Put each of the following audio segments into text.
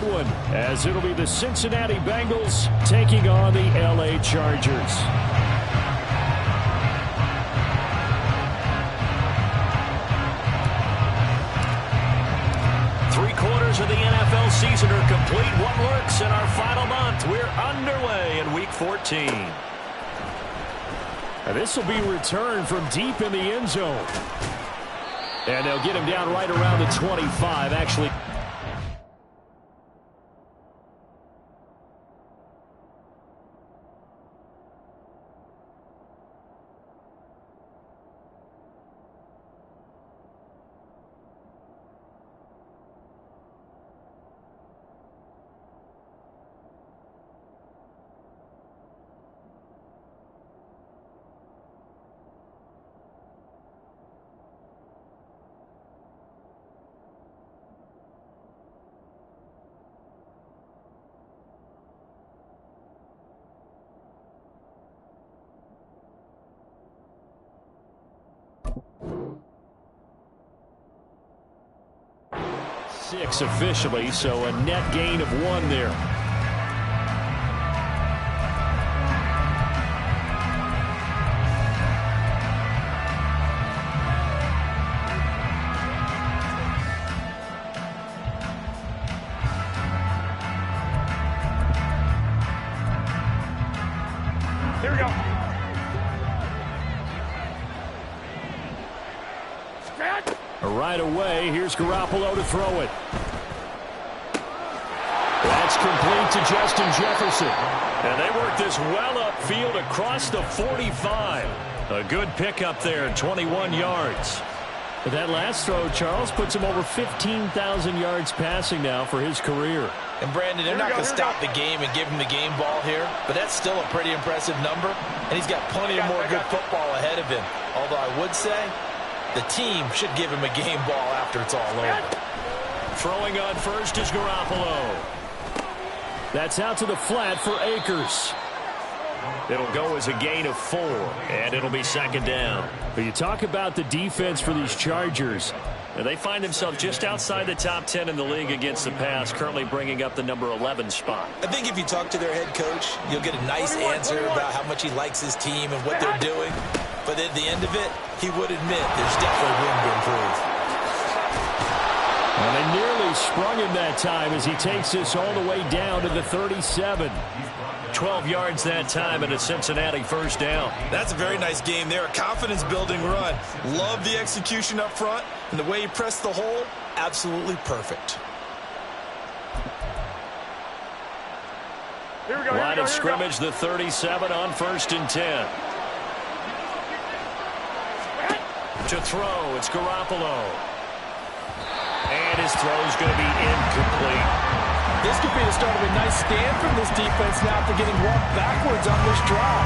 good one, as it'll be the Cincinnati Bengals taking on the LA Chargers. Three-quarters of the NFL season are complete. What lurks in our final month? We're underway in Week 14. And this will be returned from deep in the end zone. And they'll get him down right around the 25, actually. Six officially, so a net gain of 1 there. Here we go. Right away, here's Garoppolo to throw it. That's complete to Justin Jefferson. And they work this well upfield across the 45. A good pickup there, 21 yards. But that last throw, Charles, puts him over 15,000 yards passing now for his career. And Brandon, they're not going to stop the game and give him the game ball here, but that's still a pretty impressive number, and he's got plenty of more good football ahead of him. Although I would say the team should give him a game ball after it's all over. Throwing on first is Garoppolo. That's out to the flat for Akers. It'll go as a gain of 4, and it'll be second down. But you talk about the defense for these Chargers. And they find themselves just outside the top 10 in the league against the pass, currently bringing up the number 11 spot. I think if you talk to their head coach, you'll get a nice answer about how much he likes his team and what they're doing. But at the end of it, he would admit there's definitely room to improve. And they nearly sprung him that time as he takes this all the way down to the 37. 12 yards that time and a Cincinnati first down. That's a very nice game there. A confidence-building run. Love the execution up front, and the way he pressed the hole, absolutely perfect. Line of scrimmage, the 37 on 1st and 10. To throw, it's Garoppolo. And his throw's going to be incomplete. This could be the start of a nice stand from this defense now after getting walked backwards on this drive.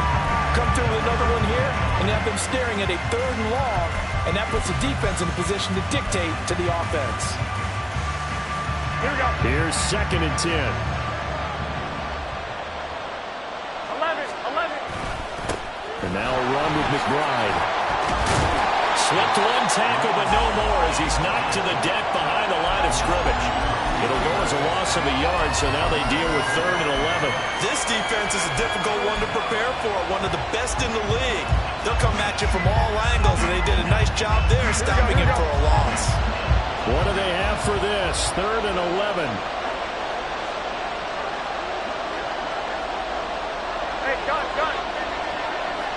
Come through with another one here, and have them staring at a 3rd and long, and that puts the defense in a position to dictate to the offense. Here we go. Here's 2nd and 10. 11. And now a run with McBride. Slipped one tackle, but no more as he's knocked to the deck behind the line of scrimmage. It'll go as a loss of a yard, so now they deal with 3rd and 11. This defense is a difficult one to prepare for, one of the best in the league. They'll come at you from all angles, and they did a nice job there stopping it for a loss. What do they have for this? 3rd and 11. Hey, gun.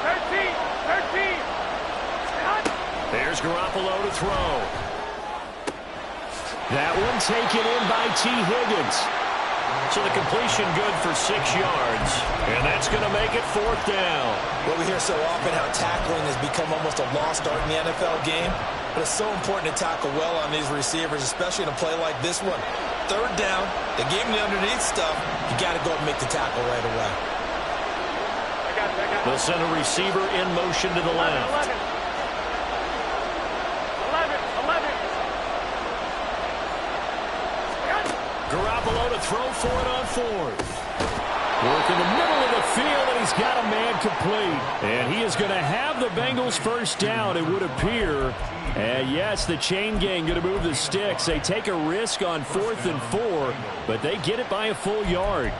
13. There's Garoppolo to throw. That one taken in by T. Higgins. So the completion good for 6 yards. And that's going to make it 4th down. Well, we hear so often how tackling has become almost a lost art in the NFL game. But it's so important to tackle well on these receivers, especially in a play like this one. 3rd down, they gave him the underneath stuff. You got to go and make the tackle right away. They'll send a receiver in motion to the left. 11. Garoppolo to throw for it on 4th. Work in the middle of the field, and he's got a man complete. And he is going to have the Bengals first down, it would appear. And yes, the chain gang going to move the sticks. They take a risk on 4th and 4, but they get it by a full yard.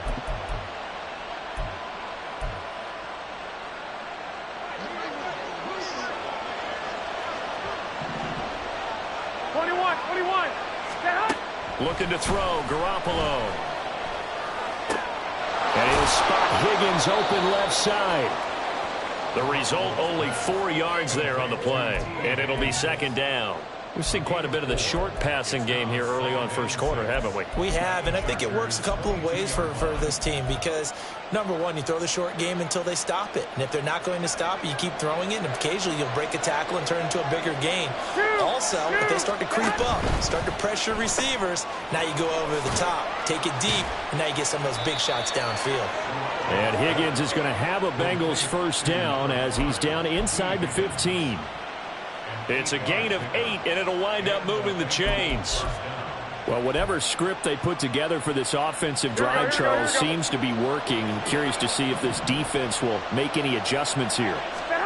Looking to throw, Garoppolo. And he'll spot Higgins open left side. The result, only 4 yards there on the play. And it'll be second down. We've seen quite a bit of the short passing game here early on first quarter, haven't we? We have, and I think it works a couple of ways for this team because, number one, you throw the short game until they stop it. And if they're not going to stop it, you keep throwing it, and occasionally you'll break a tackle and turn into a bigger gain. Also, if they start to creep up, start to pressure receivers, now you go over the top, take it deep, and now you get some of those big shots downfield. And Higgins is going to have a Bengals first down as he's down inside the 15. It's a gain of 8, and it'll wind up moving the chains. Well, whatever script they put together for this offensive drive, Charles, seems to be working. I'm curious to see if this defense will make any adjustments here.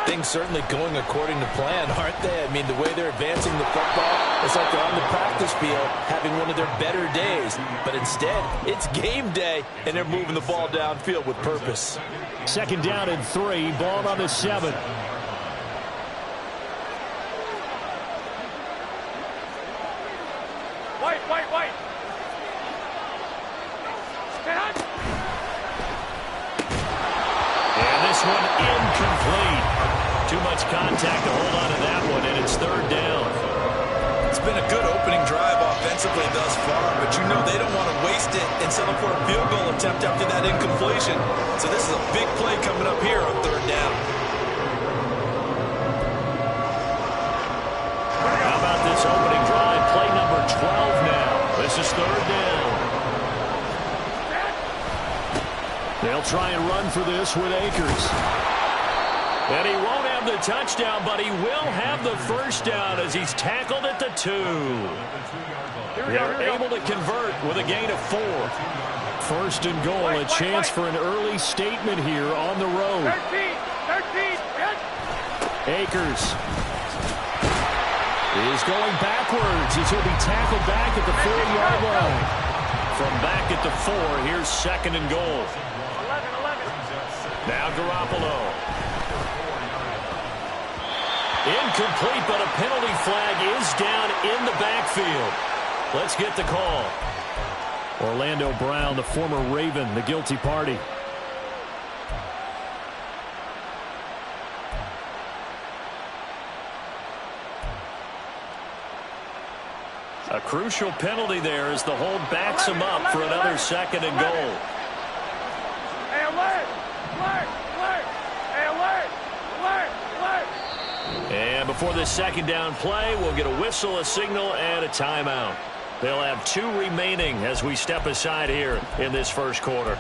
Things certainly going according to plan, aren't they? I mean, the way they're advancing the football, it's like they're on the practice field having one of their better days. But instead, it's game day, and they're moving the ball downfield with purpose. Second down and 3, ball on the 7. White. And this one incomplete. Too much contact to hold on to that one, and it's third down. It's been a good opening drive offensively thus far, but you know they don't want to waste it and settle for a field goal attempt after that incompletion. So this is a big play coming up here on third down. How about this opening drive? Play number 12 now. This is third down. They'll try and run for this with Akers. And he won't have the touchdown, but he will have the first down as he's tackled at the 2. They're able to convert with a gain of 4. First and goal, a chance for an early statement here on the road. 13. Akers is going backwards as he'll be tackled back at the 4-yard line. From back at the 4, here's second and goal. 11. Now Garoppolo. Incomplete, but a penalty flag is down in the backfield. Let's get the call. Orlando Brown, the former Raven, the guilty party. A crucial penalty there as the hold backs him up for another second and goal. Hey, alert! And before this second down play, we'll get a whistle, a signal, and a timeout. They'll have 2 remaining as we step aside here in this first quarter.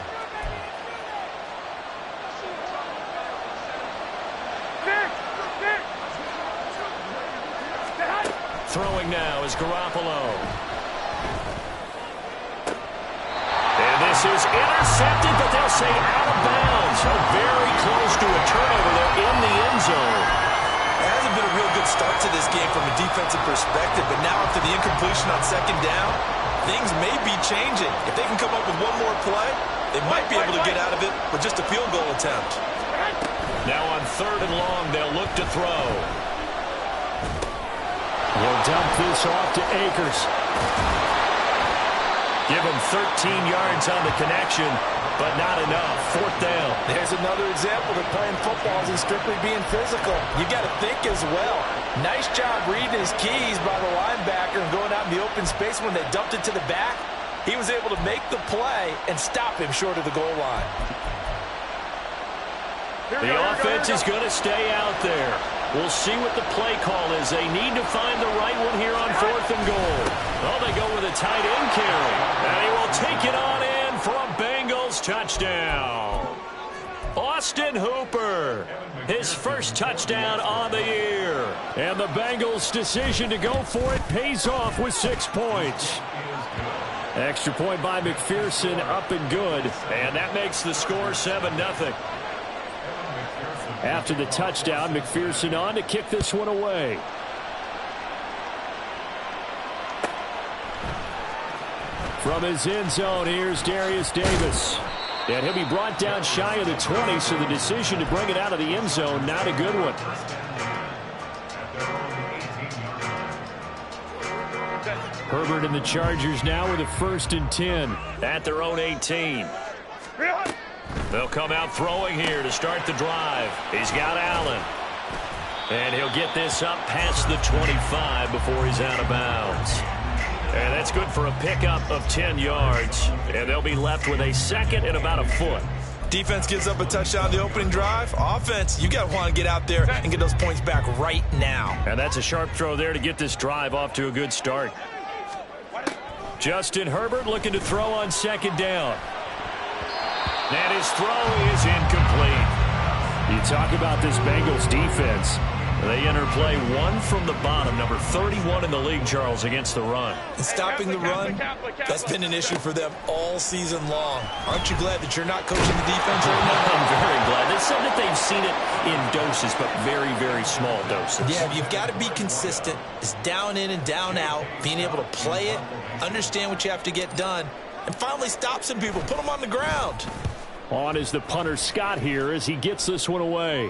Throwing now is Garoppolo. And this is intercepted, but they'll say out of bounds. So very close to a turnover there in the end zone. It hasn't been a real good start to this game from a defensive perspective, but now after the incompletion on second down, things may be changing. If they can come up with one more play, they might be able to get out of it with just a field goal attempt. Now on third and long, they'll look to throw. He'll dump this off to Akers. Give him 13 yards on the connection, but not enough. Fourth down. There's another example that playing football isn't strictly being physical. You got to think as well. Nice job reading his keys by the linebacker and going out in the open space. When they dumped it to the back, he was able to make the play and stop him short of the goal line. The offense is going to stay out there. We'll see what the play call is. They need to find the right one here on fourth and goal. Oh, they go with a tight end carry. And he will take it on in for a Bengals touchdown. Austin Hooper, his first touchdown on the year. And the Bengals' decision to go for it pays off with 6 points. Extra point by McPherson, up and good. And that makes the score 7-0. After the touchdown, McPherson on to kick this one away. From his end zone, here's Darius Davis. And he'll be brought down shy of the 20, so the decision to bring it out of the end zone, not a good one. Herbert and the Chargers now with a 1st and 10 at their own 18. They'll come out throwing here to start the drive. He's got Allen. And he'll get this up past the 25 before he's out of bounds. And that's good for a pickup of 10 yards. And they'll be left with a 2nd and about a foot. Defense gives up a touchdown the opening drive. Offense, you got to want to get out there and get those points back right now. And that's a sharp throw there to get this drive off to a good start. Justin Herbert looking to throw on 2nd down. And his throw is incomplete. You talk about this Bengals defense. They enter play 1 from the bottom, number 31 in the league, Charles, against the run. And stopping the run, that's been an issue for them all season long. Aren't you glad that you're not coaching the defense right now? I'm very glad. They said that they've seen it in doses, but very, very small doses. Yeah, you've got to be consistent. It's down in and down out, being able to play it, understand what you have to get done, and finally stop some people, put them on the ground. On is the punter Scott here as he gets this one away.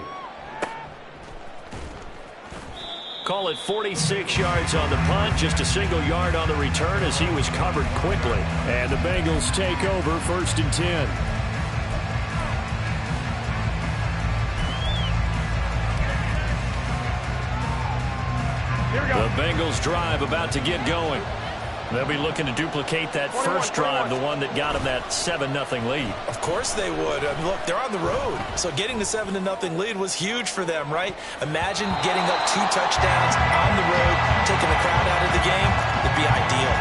Call it 46 yards on the punt, just a single yard on the return as he was covered quickly. And the Bengals take over 1st and 10. The Bengals drive about to get going. They'll be looking to duplicate that first drive, the one that got them that 7-0 lead. Of course they would. I mean, look, they're on the road. So getting the 7-0 lead was huge for them, right? Imagine getting up 2 touchdowns on the road, taking the crowd out of the game. It'd be ideal.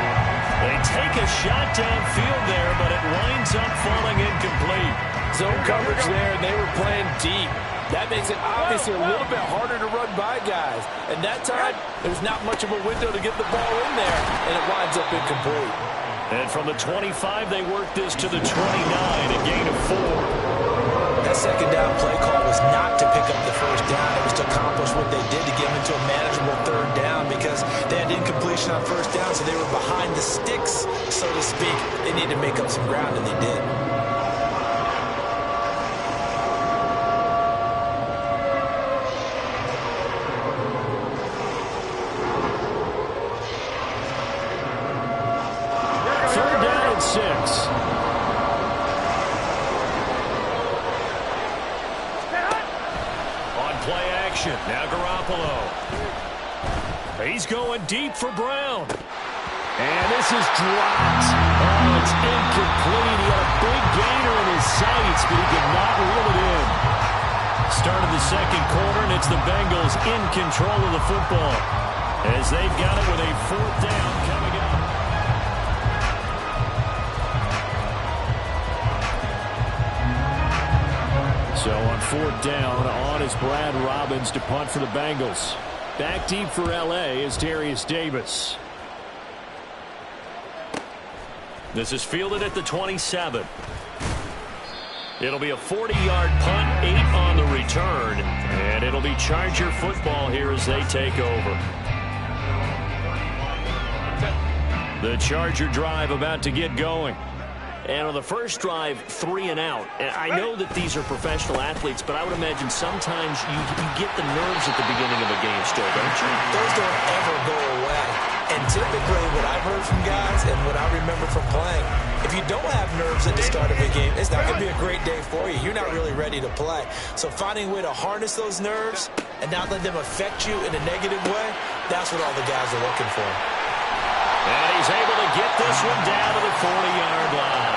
They take a shot downfield there, but it winds up falling incomplete. Zone coverage there, and they were playing deep. That makes it obviously a little bit harder to run by guys. And that time, there's not much of a window to get the ball in there, and it winds up incomplete. And from the 25, they work this to the 29, a gain of 4. That 2nd down play call was not to pick up the 1st down. It was to accomplish what they did to get them into a manageable 3rd down because they had incompletion on 1st down, so they were behind the sticks, so to speak. They needed to make up some ground, and they did. Now Garoppolo. He's going deep for Brown. And this is dropped. Oh, it's incomplete. He had a big gainer in his sights, but he could not reel it in. Start of the 2nd quarter, and it's the Bengals in control of the football as they've got it with a 4th down coming up. So on 4th down, on is Brad Robbins to punt for the Bengals. Back deep for L.A. is Darius Davis. This is fielded at the 27. It'll be a 40-yard punt, 8 on the return, and it'll be Charger football here as they take over. The Charger drive about to get going. And on the first drive, 3 and out. And I know that these are professional athletes, but I would imagine sometimes you get the nerves at the beginning of a game still, don't you? Those don't ever go away. And typically what I've heard from guys and what I remember from playing, if you don't have nerves at the start of a game, it's not going to be a great day for you. You're not really ready to play. So finding a way to harness those nerves and not let them affect you in a negative way, that's what all the guys are looking for. And he's able to get this one down to the 40-yard line.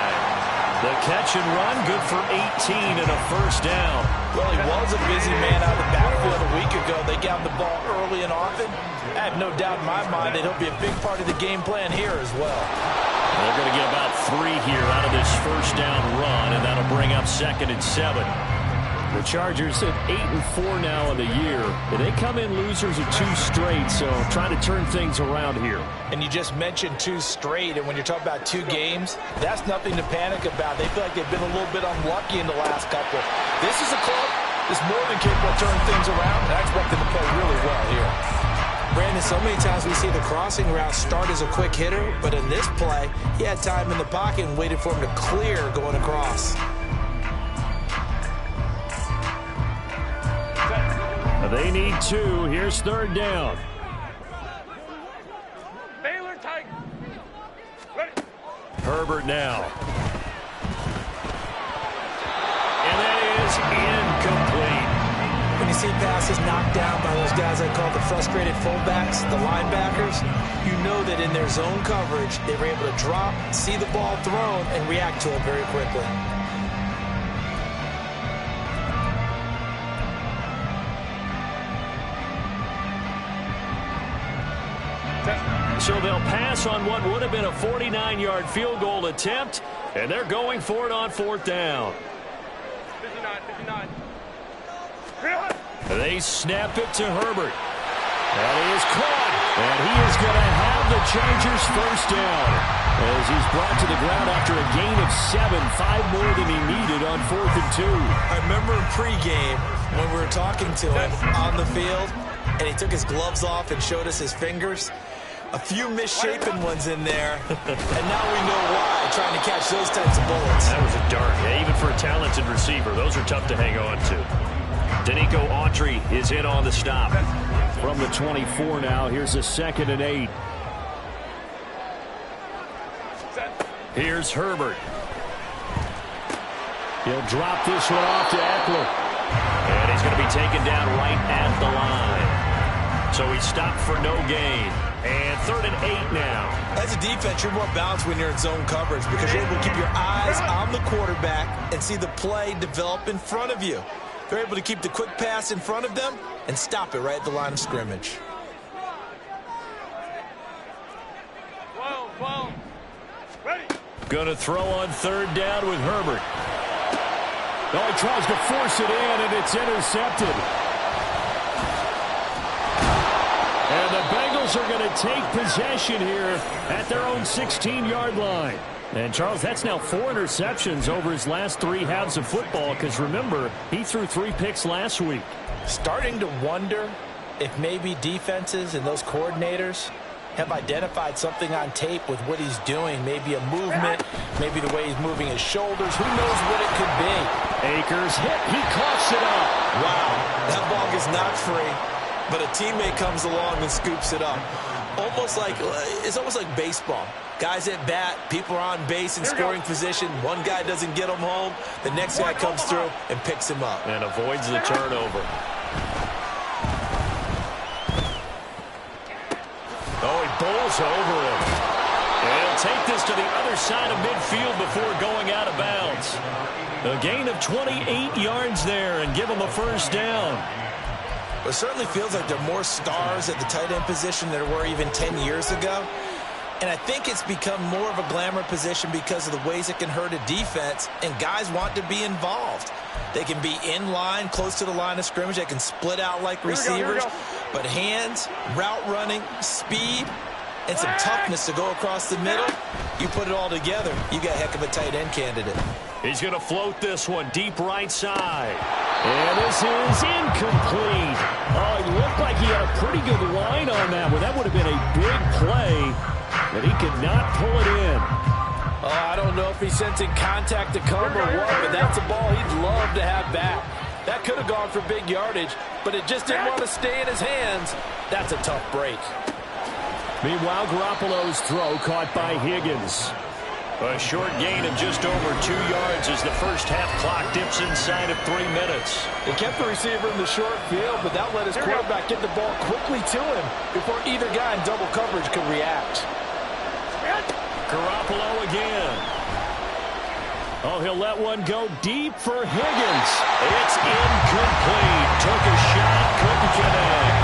The catch and run, good for 18 and a 1st down. Well, he was a busy man out of the backfield a week ago. They got the ball early and often. I have no doubt in my mind that he'll be a big part of the game plan here as well. They're going to get about 3 here out of this 1st down run, and that'll bring up 2nd and 7. The Chargers at 8-4 now in the year. And they come in losers of 2 straight, so trying to turn things around here. And you just mentioned 2 straight, and when you're talking about 2 games, that's nothing to panic about. They feel like they've been a little bit unlucky in the last couple. This is a club that's more than capable of turning things around, and I expect them to play really well here. Brandon, so many times we see the crossing route start as a quick hitter, but in this play, he had time in the pocket and waited for him to clear going across. They need 2. Here's 3rd down. Baylor tight. Ready. Herbert now. And that is incomplete. When you see passes knocked down by those guys I call the frustrated fullbacks, the linebackers, you know that in their zone coverage, they were able to drop, see the ball thrown, and react to it very quickly. So they'll pass on what would have been a 49-yard field goal attempt, and they're going for it on 4th down. 59. They snap it to Herbert. That is caught, and he is going to have the Chargers 1st down as he's brought to the ground after a gain of 7, 5 more than he needed on 4th and 2. I remember in pregame when we were talking to him on the field, and he took his gloves off and showed us his fingers. A few misshapen ones in there, and now we know why, trying to catch those types of bullets. That was a dart. Yeah, even for a talented receiver, those are tough to hang on to. Danico Autry is in on the stop. From the 24 now, here's a 2nd and 8. Here's Herbert. He'll drop this one off to Eckler. And he's going to be taken down right at the line. So he stopped for no gain. And 3rd and 8 now. As a defense, you're more balanced when you're in zone coverage because you're able to keep your eyes on the quarterback and see the play develop in front of you. They're able to keep the quick pass in front of them and stop it right at the line of scrimmage. 12. Ready. Going to throw on 3rd down with Herbert. Oh, he tries to force it in, and it's intercepted. And the Bengals are going to take possession here at their own 16-yard line. And, Charles, that's now 4 interceptions over his last 3 halves of football because, remember, he threw 3 picks last week. Starting to wonder if maybe defenses and those coordinators have identified something on tape with what he's doing. Maybe a movement, maybe the way he's moving his shoulders. Who knows what it could be? Akers hit. He coughs it up. Wow, that ball gets knocked free, but a teammate comes along and scoops it up. It's almost like baseball. Guys at bat, people are on base in scoring position. One guy doesn't get him home. The next guy comes through and picks him up. And avoids the turnover. Oh, he bowls over him. And he'll take this to the other side of midfield before going out of bounds. A gain of 28 yards there and give him a 1st down. It certainly feels like there are more stars at the tight end position than there were even 10 years ago. And I think it's become more of a glamour position because of the ways it can hurt a defense, and guys want to be involved. They can be in line, close to the line of scrimmage. They can split out like receivers. But hands, route running, speed, and some toughness to go across the middle, you put it all together, you got a heck of a tight end candidate. He's going to float this one deep right side. And this is incomplete. Oh, it looked like he had a pretty good line on that one. That would have been a big play, but he could not pull it in. Oh, I don't know if he's sensing contact to come or what, but that's a ball he'd love to have back. That could have gone for big yardage, but it just didn't want to stay in his hands. That's a tough break. Meanwhile, Garoppolo's throw caught by Higgins. A short gain of just over 2 yards as the first half clock dips inside of 3 minutes. They kept the receiver in the short field, but that let his quarterback get the ball quickly to him before either guy in double coverage could react. Garoppolo again. Oh, he'll let one go deep for Higgins. It's incomplete. Took a shot, couldn't connect.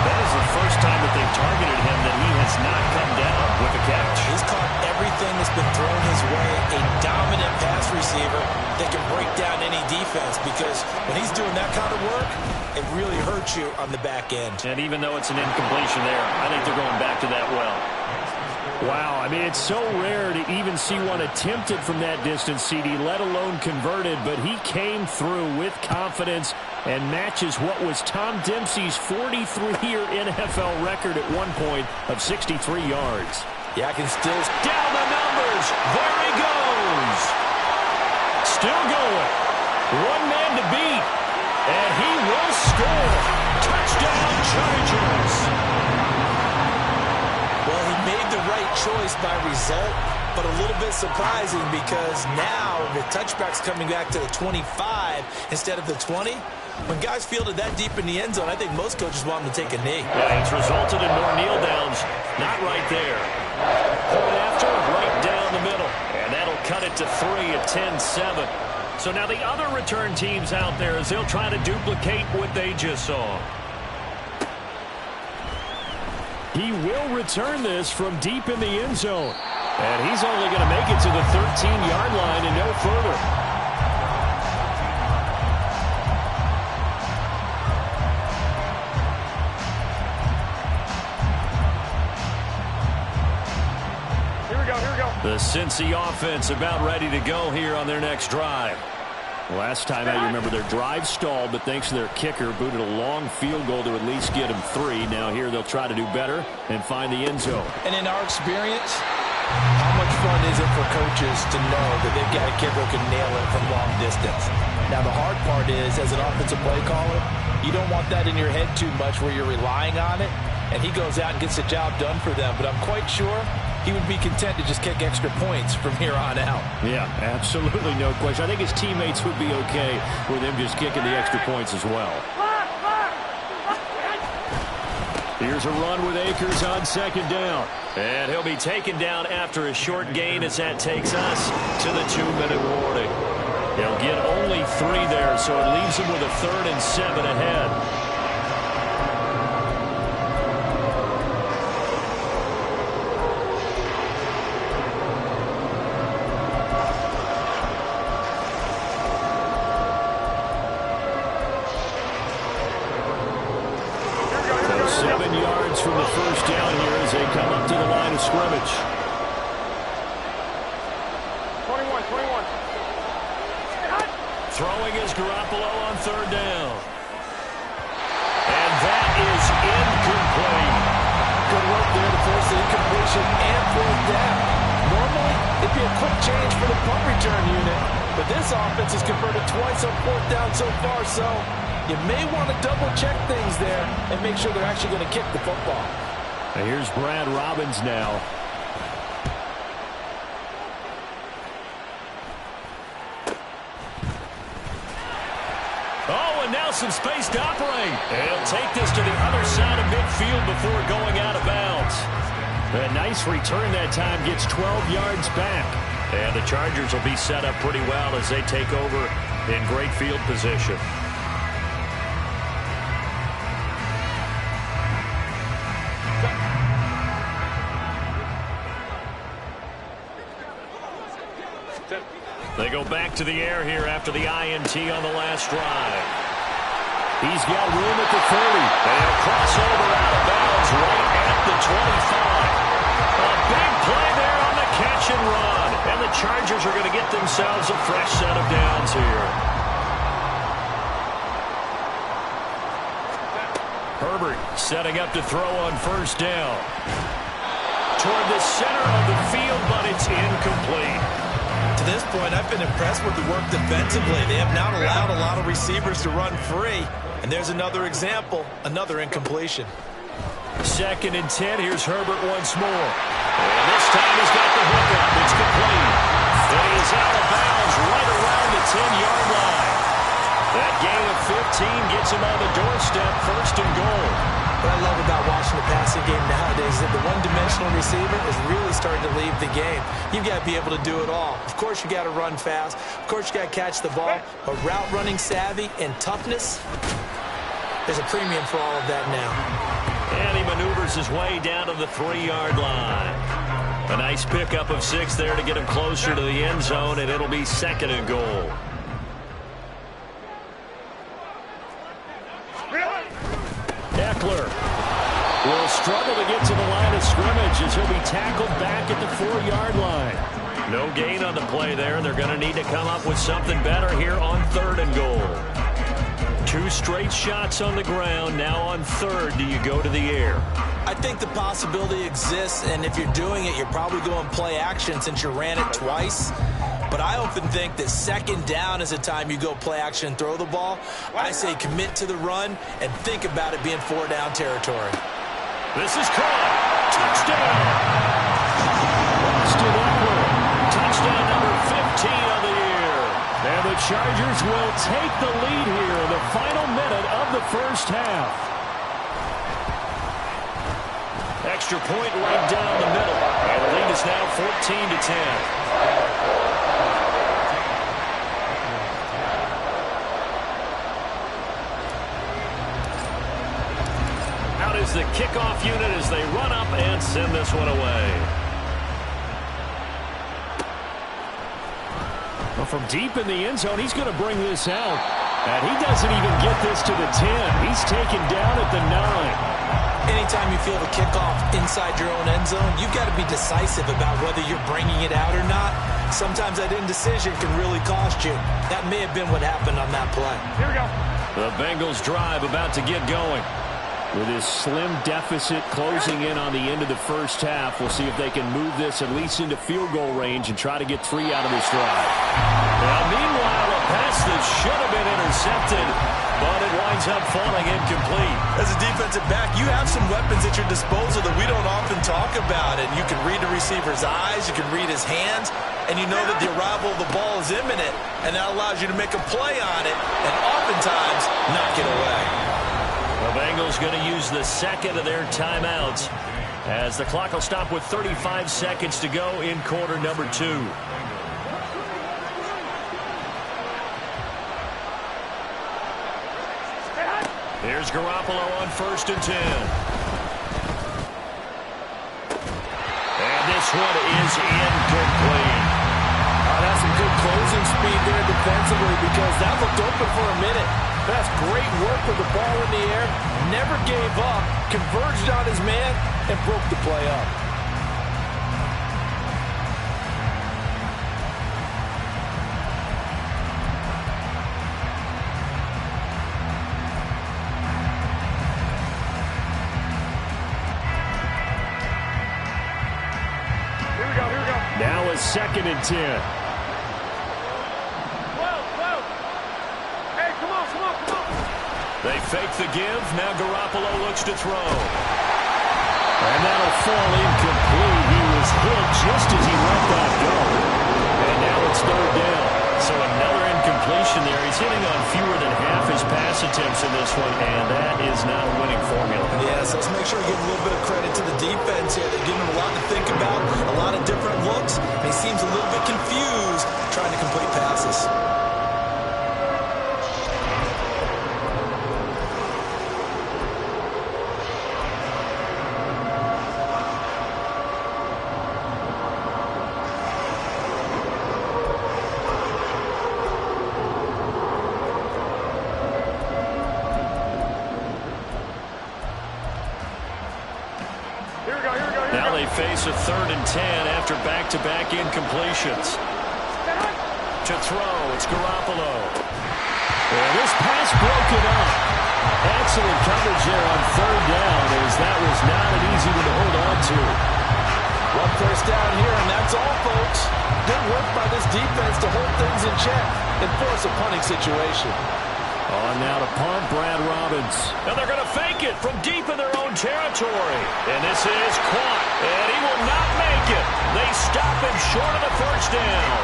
That is the first time that they've targeted him that he has not come down with a catch. He's caught everything that's been thrown his way. A dominant pass receiver that can break down any defense, because when he's doing that kind of work, it really hurts you on the back end. And even though it's an incompletion there, I think they're going back to that well. Wow, I mean, it's so rare to even see one attempted from that distance, CD, let alone converted, but he came through with confidence and matches what was Tom Dempsey's 43-year NFL record at one point of 63 yards. Yeah, I can still... Down the numbers. There he goes. Still going. One man to beat. And he will score. Touchdown, Chargers. Well, he made the right choice by result, but a little bit surprising because now the touchback's coming back to the 25 instead of the 20. When guys fielded that deep in the end zone, I think most coaches want them to take a knee. Yeah, it's resulted in more kneel downs. Not right there. Point after, right down the middle. And that'll cut it to 3 at 10-7. So now the other return teams out there as they'll try to duplicate what they just saw. He will return this from deep in the end zone. And he's only going to make it to the 13-yard line and no further. The Cincy offense about ready to go here on their next drive. Last time out, you remember their drive stalled, but thanks to their kicker, booted a long field goal to at least get them 3. Now here they'll try to do better and find the end zone. And in our experience, how much fun is it for coaches to know that they've got a kicker who can nail it from long distance? Now the hard part is, as an offensive play caller, you don't want that in your head too much where you're relying on it, and he goes out and gets the job done for them. But I'm quite sure he would be content to just kick extra points from here on out. Yeah, absolutely no question. I think his teammates would be okay with him just kicking the extra points as well. Here's a run with Akers on second down. And he'll be taken down after a short gain as that takes us to the 2-minute warning. He'll get only 3 there, so it leaves him with a 3rd and 7 ahead. From the first down here as they come up to the line of scrimmage. 21. Throwing is Garoppolo on 3rd down. And that is incomplete. Good work there to force the incompletion and 4th down. Normally, it'd be a quick change for the punt return unit, but this offense has converted twice on 4th down so far, so you may want to double-check things there and make sure they're actually going to kick the football. And here's Brad Robbins now. Oh, and now some space to operate. And he'll take this to the other side of midfield before going out of bounds. A nice return that time, gets 12 yards back. And the Chargers will be set up pretty well as they take over in great field position. They go back to the air here after the INT on the last drive. He's got room at the 30. And he'll cross over out of bounds right at the 25. A big play there on the catch and run. And the Chargers are going to get themselves a fresh set of downs here. Herbert setting up to throw on 1st down. Toward the center of the field, but it's incomplete. To this point, I've been impressed with the work defensively. They have not allowed a lot of receivers to run free. And there's another example, another incompletion. 2nd and 10. Here's Herbert once more. And this time he's got the hookup. It's complete. And he's out of bounds right around the 10-yard line. That gain of 15 gets him on the doorstep, 1st and goal. What I love about watching the passing game nowadays is that the one-dimensional receiver is really starting to leave the game. You've got to be able to do it all. Of course, you got to run fast. Of course, you got to catch the ball. But route running savvy and toughness, there's a premium for all of that now. And he maneuvers his way down to the 3-yard line. A nice pickup of 6 there to get him closer to the end zone, and it'll be 2nd and goal. Eckler will struggle to get to the line of scrimmage as he'll be tackled back at the 4-yard line. No gain on the play there. They're going to need to come up with something better here on 3rd and goal. 2 straight shots on the ground. Now on 3rd, do you go to the air? I think the possibility exists, and if you're doing it, you're probably going play action since you ran it twice. But I often think that 2nd down is the time you go play action and throw the ball. I say commit to the run and think about it being 4-down territory. This is caught. Touchdown. Austin Eckler. Touchdown number 15 on the year. And the Chargers will take the lead here in the final minute of the first half. Extra point right down the middle. And the lead is now 14-10. Is the kickoff unit as they run up and send this one away. Well, from deep in the end zone, he's going to bring this out. And he doesn't even get this to the 10. He's taken down at the 9. Anytime you feel the kickoff inside your own end zone, you've got to be decisive about whether you're bringing it out or not. Sometimes that indecision can really cost you. That may have been what happened on that play. Here we go. The Bengals drive about to get going. With his slim deficit closing in on the end of the first half, we'll see if they can move this at least into field goal range and try to get 3 out of this drive. Now, meanwhile, a pass that should have been intercepted, but it winds up falling incomplete. As a defensive back, you have some weapons at your disposal that we don't often talk about. And you can read the receiver's eyes, you can read his hands, and you know that the arrival of the ball is imminent, and that allows you to make a play on it and oftentimes knock it away. The Bengals going to use the 2nd of their timeouts as the clock will stop with 35 seconds to go in quarter number 2. Here's Garoppolo on 1st and 10. And this one is incomplete. That's some good closing speed there defensively because that looked open for a minute. That's great work with the ball in the air. Never gave up, converged on his man, and broke the play up. Here we go, here we go. Now a 2nd and 10. They fake the give. Now Garoppolo looks to throw. And that'll fall incomplete. He was hit just as he let that go. And now it's 3rd down. So another incompletion there. He's hitting on fewer than half his pass attempts in this one, and that is not a winning formula. Yeah, so let's make sure we give a little bit of credit to the defense here. They're giving him a lot to think about, a lot of different looks. And he seems a little bit confused trying to complete passes. Now they face a 3rd and 10 after back-to-back incompletions. To throw, it's Garoppolo. And this pass broken up. Excellent coverage there on 3rd down as that was not an easy one to hold on to. 1 first down here, and that's all, folks. Good work by this defense to hold things in check and force a punting situation. On now to punt, Brad Robbins. And they're going to fake it from deep in their own territory. And this is caught, and he will not make it. They stop him short of the 1st down.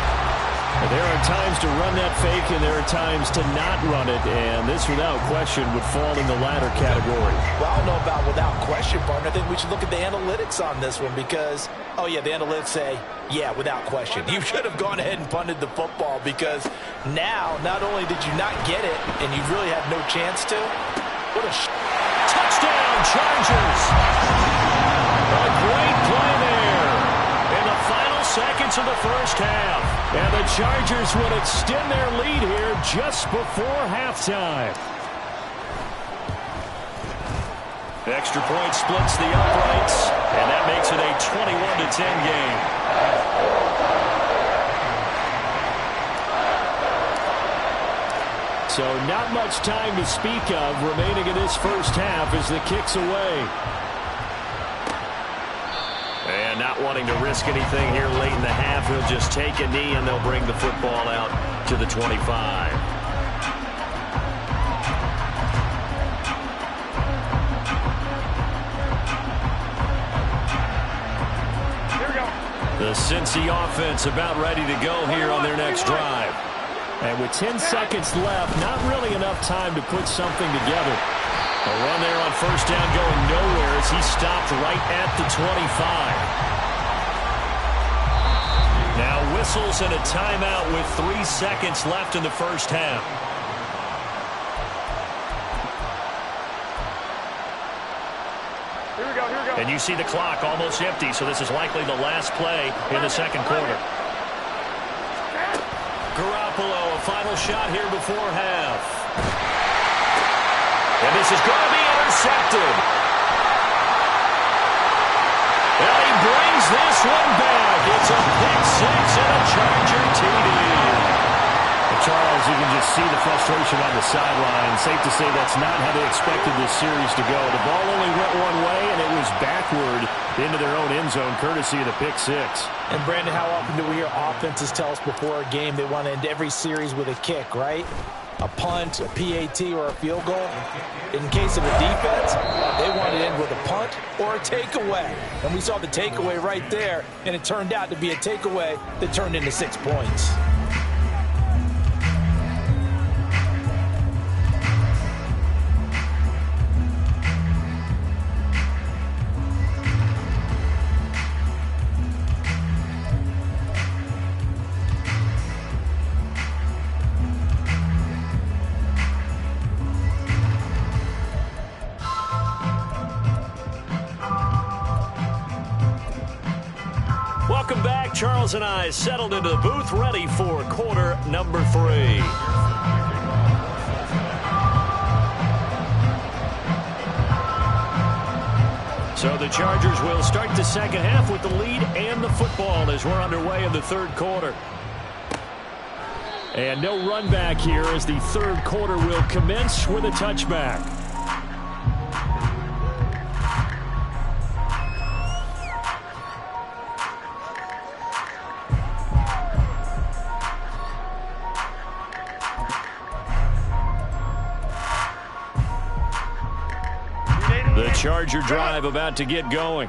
There are times to run that fake, and there are times to not run it, and this, without question, would fall in the latter category. Well, I don't know about without question, partner. I think we should look at the analytics on this one because, oh, yeah, the analytics say, yeah, without question. You should have gone ahead and punted the football because now, not only did you not get it, and you really had no chance to, what a touchdown, Chargers! A great play there. seconds of the first half. And the Chargers will extend their lead here just before halftime. Extra point splits the uprights, and that makes it a 21-10 game. So not much time to speak of remaining in this first half as the kick's away. And not wanting to risk anything here late in the half, he'll just take a knee and they'll bring the football out to the 25. The Cincy offense about ready to go here on their next drive. And with 10 seconds left, not really enough time to put something together. A run there on first down going nowhere as he stopped right at the 25. Now whistles and a timeout with 3 seconds left in the first half. Here we go, here we go. And you see the clock almost empty, so this is likely the last play in the second quarter. Garoppolo, a final shot here before half. And this is going to be intercepted. And he brings this one back. It's a pick six and a Charger TD. Charles, you can just see the frustration on the sideline. Safe to say that's not how they expected this series to go. The ball only went one way, and it was backward into their own end zone, courtesy of the pick six. And, Brandon, how often do we hear offenses tell us before a game they want to end every series with a kick, right? A punt, a PAT, or a field goal. In case of a defense, they want to end with a punt or a takeaway. And we saw the takeaway right there, and it turned out to be a takeaway that turned into 6 points. Welcome back. Charles and I settled into the booth, ready for quarter number 3. So the Chargers will start the second half with the lead and the football as we're underway in the third quarter. And no run back here as the third quarter will commence with a touchback. The Charger drive about to get going.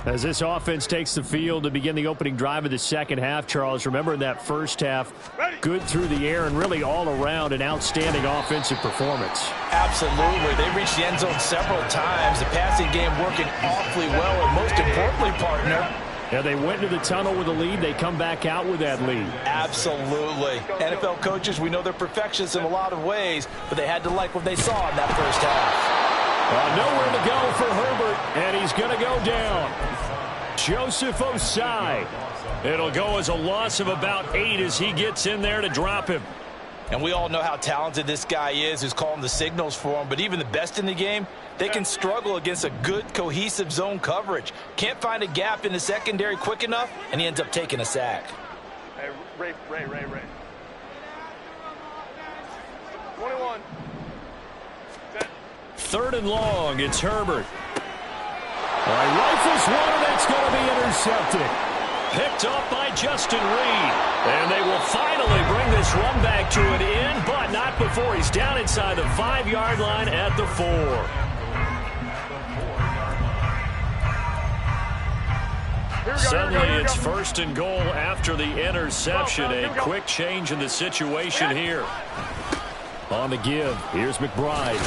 As this offense takes the field to begin the opening drive of the second half, Charles, remember in that first half, good through the air and really all around an outstanding offensive performance. Absolutely. They reached the end zone several times. The passing game working awfully well, and most importantly, partner, yeah, they went into the tunnel with a lead. They come back out with that lead. Absolutely. NFL coaches, we know they're perfectionists in a lot of ways, but they had to like what they saw in that first half. Nowhere to go for Herbert, and he's going to go down. Joseph Osai. It'll go as a loss of about 8 as he gets in there to drop him. And we all know how talented this guy is who's calling the signals for him, but even the best in the game, they can struggle against a good, cohesive zone coverage. Can't find a gap in the secondary quick enough, and he ends up taking a sack. Hey, Ray. 21. Third and long, it's Herbert. Rifles one, and it's going to be intercepted. Picked off by Justin Reed. And they will finally bring this run back to an end, but not before he's down inside the 5-yard line at the 4. Suddenly it's first and goal after the interception. A quick change in the situation here. On the give, here's McBride.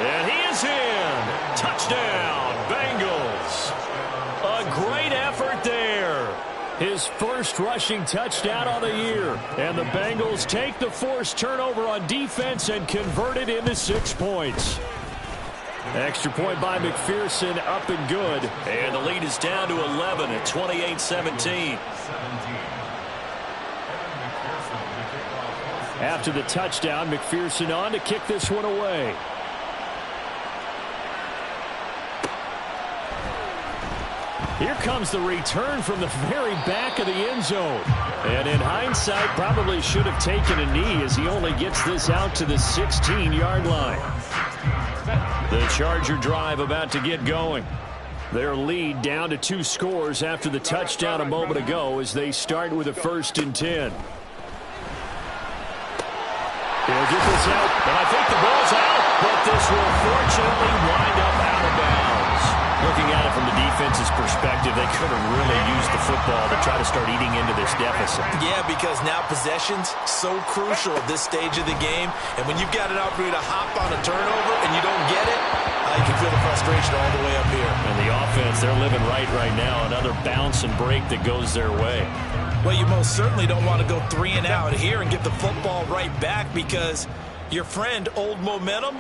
And he is in. Touchdown, Bengals. A great effort there. His first rushing touchdown on the year. And the Bengals take the forced turnover on defense and convert it into 6 points. Extra point by McPherson, up and good. And the lead is down to 11 at 28-17. After the touchdown, McPherson on to kick this one away. Here comes the return from the very back of the end zone. And in hindsight, probably should have taken a knee as he only gets this out to the 16-yard line. The Charger drive about to get going. Their lead down to 2 scores after the touchdown a moment ago as they start with a 1st and 10. They'll get this out, and I think the ball's out, but this will fortunately wind up out of bounds. Looking at it from the defense's perspective, they could have really used the football to try to start eating into this deficit. Yeah, because now possession's so crucial at this stage of the game, and when you've got an opportunity to hop on a turnover and you don't get it, you can feel the frustration all the way up here. And the offense, they're living right now. Another bounce and break that goes their way. Well, you most certainly don't want to go 3 and out here and get the football right back because your friend, Old Momentum,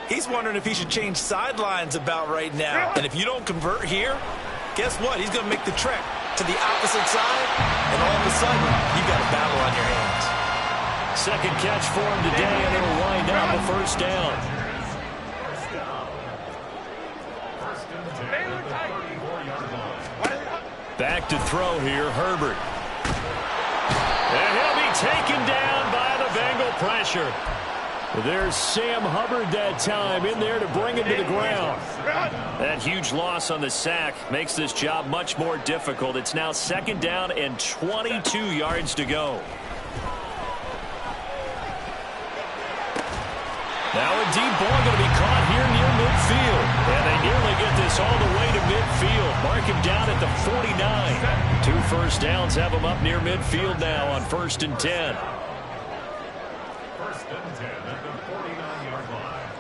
he's wondering if he should change sidelines about right now. And if you don't convert here, guess what? He's going to make the trek to the opposite side, and all of a sudden, you've got a battle on your hands. Second catch for him today, and it'll wind up a 1st down. Back to throw here, Herbert. And he'll be taken down by the Bengal pressure. There's Sam Hubbard that time in there to bring him to the ground. That huge loss on the sack makes this job much more difficult. It's now 2nd down and 22 yards to go. Now a deep ball going to be caught here near midfield. And they nearly get this all the way to midfield. Mark him down at the 49. 2 first downs have him up near midfield now on 1st and 10. 1st and 10 at the 49-yard line.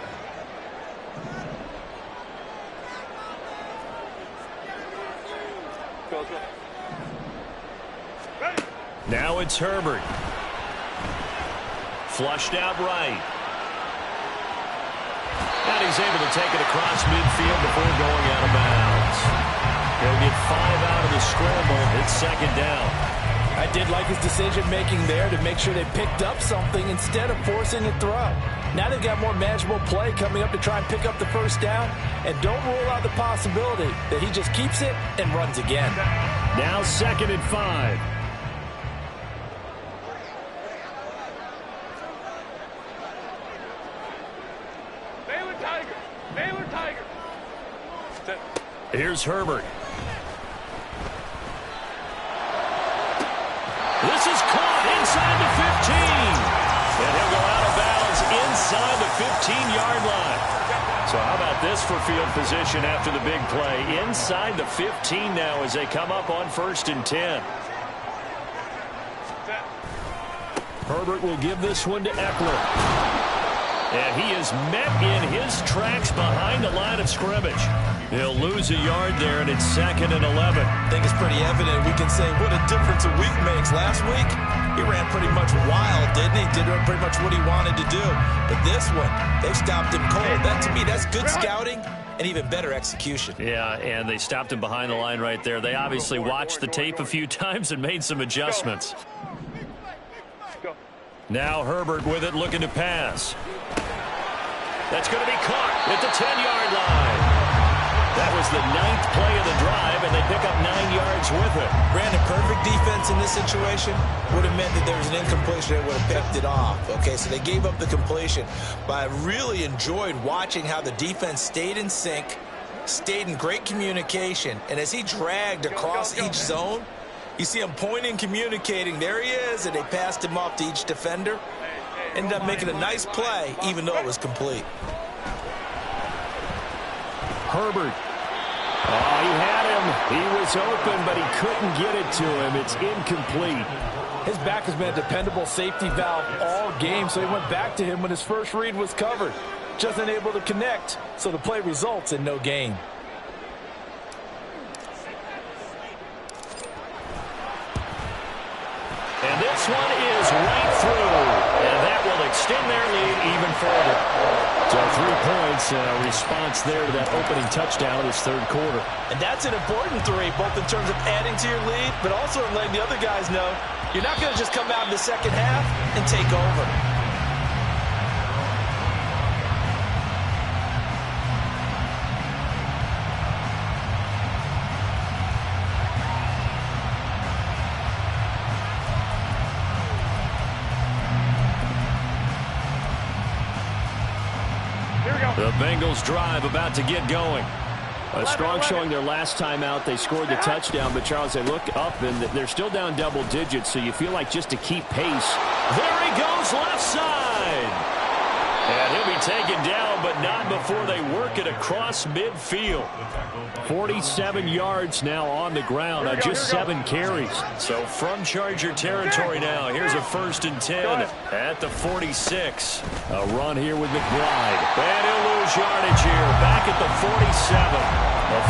Now it's Herbert. Flushed out right. And he's able to take it across midfield before going out of bounds. He'll get 5 out of the scramble. It's 2nd down. I did like his decision-making there to make sure they picked up something instead of forcing a throw. Now they've got more manageable play coming up to try and pick up the 1st down. And don't rule out the possibility that he just keeps it and runs again. Now 2nd and 5. Here's Herbert. This is caught inside the 15. And he'll go out of bounds inside the 15-yard line. So how about this for field position after the big play? Inside the 15 now as they come up on 1st and 10. Herbert will give this one to Eckler. And he is met in his tracks behind the line of scrimmage. He'll lose a yard there, and it's 2nd and 11. I think it's pretty evident. We can say what a difference a week makes. Last week, he ran pretty much wild, didn't he? Did pretty much what he wanted to do. But this one, they stopped him cold. That, to me, that's good scouting and even better execution. Yeah, and they stopped him behind the line right there. They obviously watched the tape a few times and made some adjustments. Now Herbert with it, looking to pass. That's going to be caught at the 10-yard line. That was the 9th play of the drive, and they pick up 9 yards with it. Brandon, perfect defense in this situation would have meant that there was an incompletion that would have picked it off. Okay, so they gave up the completion. But I really enjoyed watching how the defense stayed in sync, stayed in great communication, and as he dragged across each zone, you see him pointing, communicating. There he is, and they passed him off to each defender. Ended up making a nice play, even though it was complete. Herbert. Oh, he had him. He was open, but he couldn't get it to him. It's incomplete. His back has been a dependable safety valve all game, so he went back to him when his first read was covered. Just unable to connect, so the play results in no gain. And this one is right through, and that will extend their lead even further. So 3 points, response there to that opening touchdown of this third quarter. And that's an important 3, both in terms of adding to your lead, but also in letting the other guys know you're not going to just come out in the second half and take over. The Bengals drive about to get going. A strong showing their last time out. They scored the touchdown, but Charles, they look up and they're still down double digits, so you feel like just to keep pace. There he goes, left side. And he'll be taken down, but not before they work it across midfield. 47 yards now on the ground on just 7 carries. So from Charger territory now, here's a 1st and 10 at the 46. A run here with McBride. And he'll lose yardage here, back at the 47.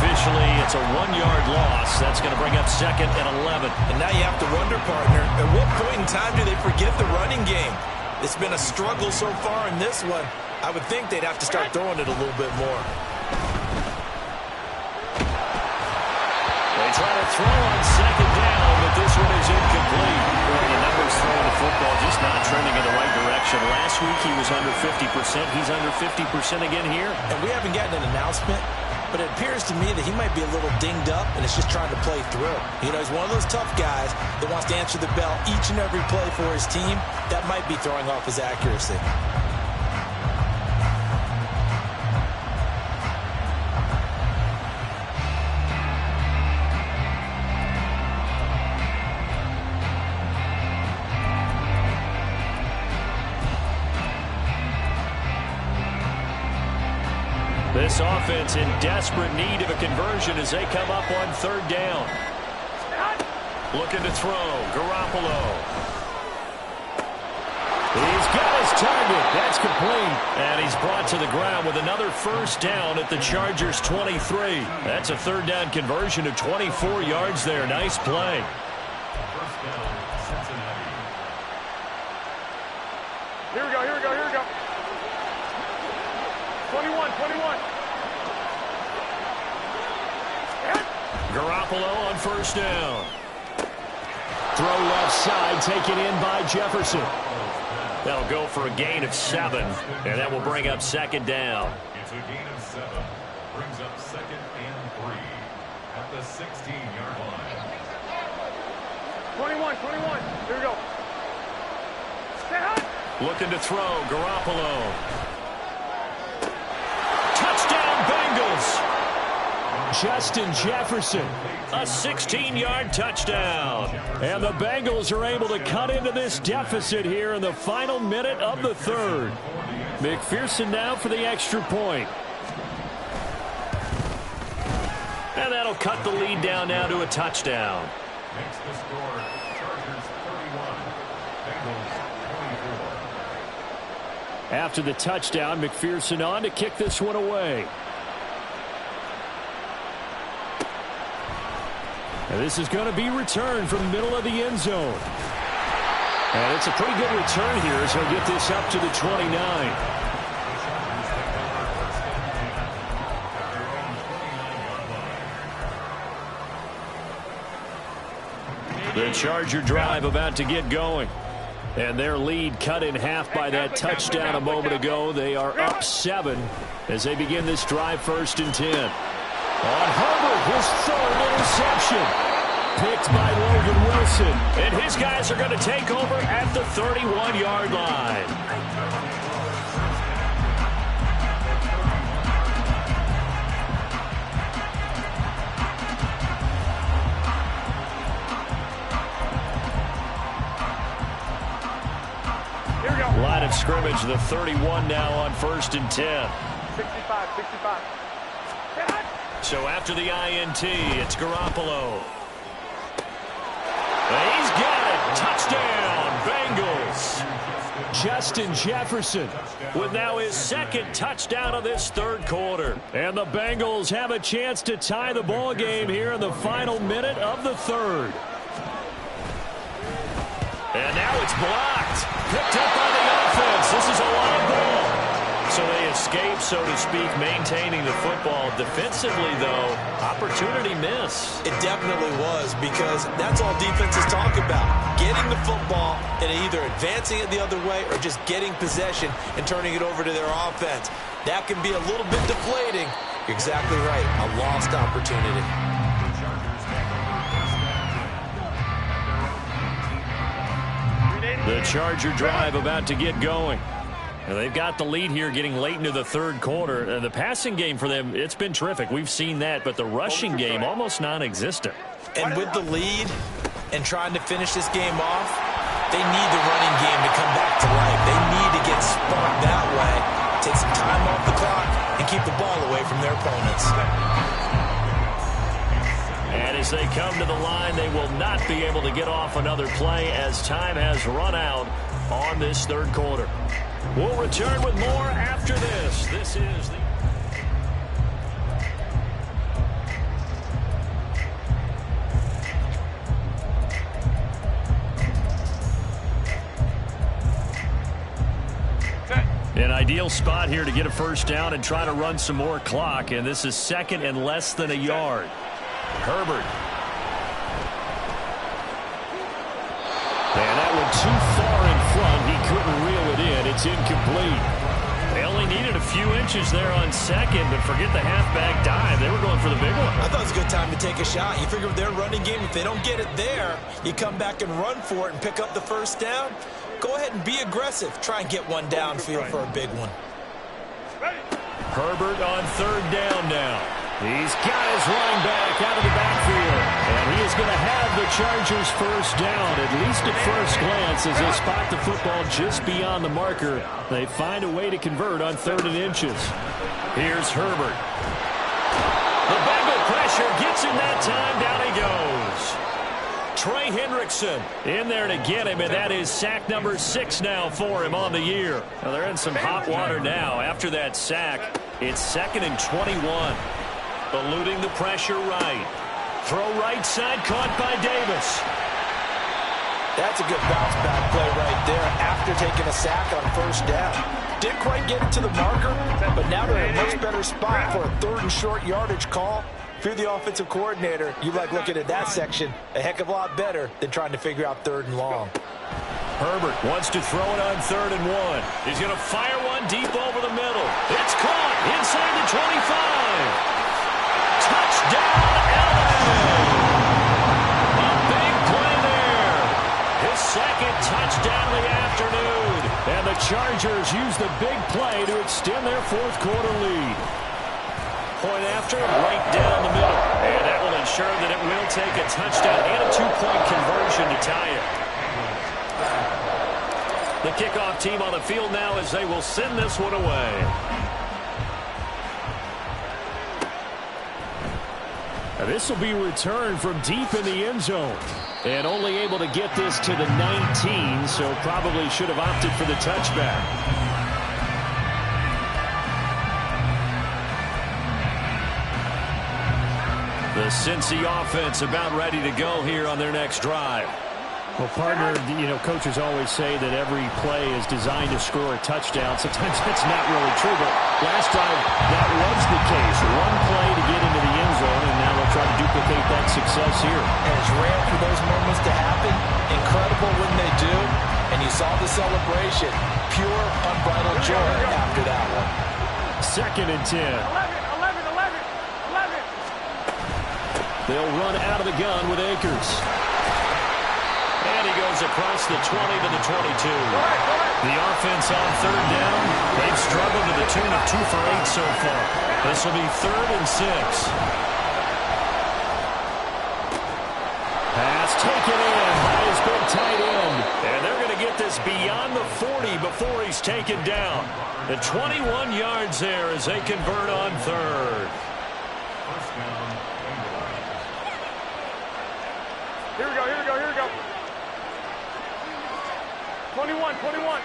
Officially, it's a 1-yard loss. That's going to bring up 2nd and 11. And now you have to wonder, partner, at what point in time do they forget the running game? It's been a struggle so far in this one. I would think they'd have to start throwing it a little bit more. They try to throw on 2nd down, but this one is incomplete. Well, the numbers throwing the football just not trending in the right direction. Last week he was under 50%. He's under 50% again here. And we haven't gotten an announcement, but it appears to me that he might be a little dinged up and is just trying to play through. You know, he's one of those tough guys that wants to answer the bell each and every play for his team. That might be throwing off his accuracy. This offense in desperate need of a conversion as they come up on 3rd down. Looking to throw. Garoppolo. He's got his target. That's complete. And he's brought to the ground with another 1st down at the Chargers' 23. That's a 3rd down conversion of 24 yards there. Nice play. First down, Cincinnati. Here we go, here we go, here we go. 21. Garoppolo on 1st down. Throw left side, taken in by Jefferson. That'll go for a gain of 7, and that will bring up 2nd down. It's a gain of 7. Brings up 2nd and 3 at the 16-yard line. 21. Here we go. Looking to throw. Garoppolo. Touchdown, Bengals. Justin Jefferson, a 16-yard touchdown. And the Bengals are able to cut into this deficit here in the final minute of the 3rd. McPherson now for the extra point. And that'll cut the lead down now to a touchdown. Makes the score Chargers 31, Bengals 24. After the touchdown, McPherson on to kick this one away. And this is going to be returned from the middle of the end zone. And it's a pretty good return here as he'll get this up to the 29. The Charger drive about to get going. And their lead cut in half by that touchdown a moment ago. They are up 7 as they begin this drive 1st and 10. On Herbert, his 3rd interception. Picked by Logan Wilson. And his guys are going to take over at the 31-yard line. Here we go. Line of scrimmage, the 31 now on 1st and 10. 65. So after the INT, it's Garoppolo. He's got it. Touchdown, Bengals. Justin Jefferson with now his 2nd touchdown of this 3rd quarter. And the Bengals have a chance to tie the ball game here in the final minute of the 3rd. And now it's blocked. Picked up by the offense. This is a long ball. So they escape, so to speak, maintaining the football. Defensively, though, opportunity miss. It definitely was, because that's all defenses talk about. Getting the football and either advancing it the other way or just getting possession and turning it over to their offense. That can be a little bit deflating. You're exactly right. A lost opportunity. The Charger drive about to get going. And they've got the lead here getting late into the third quarter. The passing game for them, it's been terrific. We've seen that, but the rushing game almost non-existent. And with the lead and trying to finish this game off, they need the running game to come back to life. They need to get sparked that way, take some time off the clock, and keep the ball away from their opponents. And as they come to the line, they will not be able to get off another play as time has run out on this third quarter. We'll return with more after this. This is the... An ideal spot here to get a first down and try to run some more clock. And this is second and less than a yard. Herbert. And that one too far in front. He couldn't reel it in. It's incomplete. They only needed a few inches there on second, but forget the halfback dive. They were going for the big one. I thought it was a good time to take a shot. You figure with their running game, if they don't get it there, you come back and run for it and pick up the first down. Go ahead and be aggressive. Try and get one downfield for a big one. Herbert on third down now. He's got his running back out of the backfield. And he is going to have the Chargers first down, at least at first glance, as they spot the football just beyond the marker. They find a way to convert on 3rd and inches. Here's Herbert. The Bengal pressure gets him that time. Down he goes. Trey Hendrickson in there to get him, and that is sack number 6 now for him on the year. Now they're in some hot water now. After that sack, it's 2nd and 21. Eluding the pressure right. Throw right side, caught by Davis. That's a good bounce back play right there after taking a sack on first down. Didn't quite get it to the marker, but now they're in a much better spot for a 3rd and short yardage call. If you're the offensive coordinator, you like looking at that section a heck of a lot better than trying to figure out 3rd and long. Herbert wants to throw it on 3rd and 1. He's going to fire one deep over the middle. It's caught inside the 25. Touchdown, LA! A big play there. His 2nd touchdown of the afternoon. And the Chargers use the big play to extend their 4th quarter lead. Point after, right down the middle. And that will ensure that it will take a touchdown and a 2-point conversion to tie it. The kickoff team on the field now as they will send this one away. Now this will be returned from deep in the end zone. And only able to get this to the 19, so probably should have opted for the touchback. The Cincy offense about ready to go here on their next drive. Well, partner, coaches always say that every play is designed to score a touchdown. Sometimes that's not really true, but last drive, that was the case. One play to get into the end zone, and now they'll try to duplicate that success here. And it's rare for those moments to happen. Incredible when they do. And you saw the celebration. Pure, unbridled joy after that one. 2nd and 10. 11. They'll run out of the gun with Akers. And he goes across the 20 to the 22. The offense on 3rd down. They've struggled to the tune of 2 for 8 so far. This will be 3rd and 6. Pass taken in by his big tight end. And they're going to get this beyond the 40 before he's taken down. The 21 yards there as they convert on 3rd. Here we go. 21.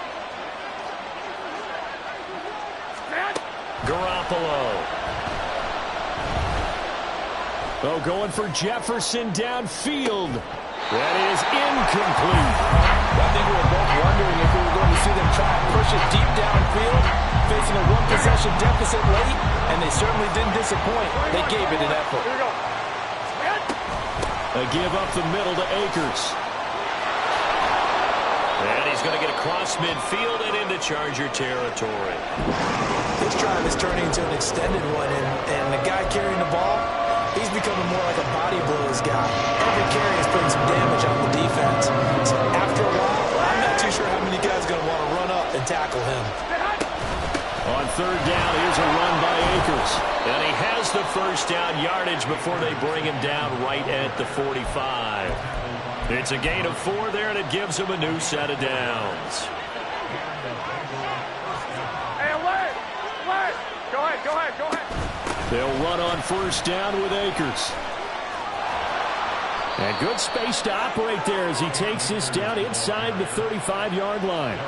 Garoppolo. Oh, going for Jefferson downfield. That is incomplete. think we were both wondering if we were going to see them try and push it deep downfield, facing a one-possession deficit late, and they certainly didn't disappoint. They gave it an effort. Here we go. A give up the middle to Akers. And he's going to get across midfield and into Charger territory. This drive is turning into an extended one, and the guy carrying the ball, he's becoming more like a body blows guy. Every carry is putting some damage on the defense. So after a while, I'm not too sure how many guys are going to want to run up and tackle him. On third down, here's a run by Akers. And he has the first down yardage before they bring him down right at the 45. It's a gain of 4 there, and it gives him a new set of downs. Hey, Leg! Go ahead. They'll run on first down with Akers. And good space to operate there as he takes this down inside the 35-yard line.